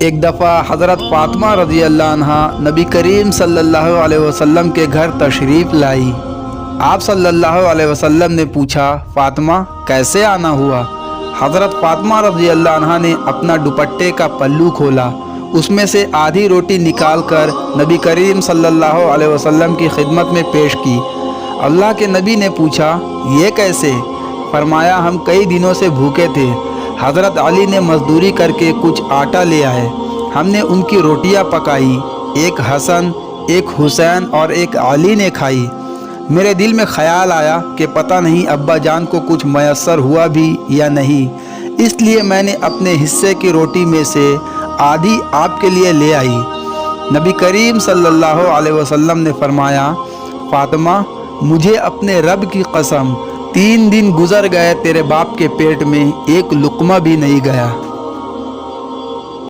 एक दफ़ा हज़रत फ़ातिमा रज़ी अल्लाह अन्हा नबी करीम सल्लल्लाहु अलैहि वसल्लम के घर तशरीफ़ लाई। आप सल्लल्लाहु अलैहि वसल्लम ने पूछा, फ़ातिमा कैसे आना हुआ? हज़रत फ़ातिमा रज़ी अल्लाह अन्हा ने अपना दुपट्टे का पल्लू खोला, उसमें से आधी रोटी निकाल कर नबी करीम सल्लल्लाहु अलैहि वसल्लम की खिदमत में पेश की। अल्लाह के नबी ने पूछा, ये कैसे? फरमाया, हम कई दिनों से भूखे थे। हज़रत अली ने मजदूरी करके कुछ आटा ले आए, हमने उनकी रोटियां पकाई, एक हसन, एक हुसैन और एक अली ने खाई। मेरे दिल में ख्याल आया कि पता नहीं अब्बा जान को कुछ मयसर हुआ भी या नहीं, इसलिए मैंने अपने हिस्से की रोटी में से आधी आपके लिए ले आई। नबी करीम सल्लल्लाहु अलैहि वसल्लम ने फरमाया, फ़ातिमा मुझे अपने रब की कसम 3 दिन गुजर गए तेरे बाप के पेट में एक लुक़मा भी नहीं गया।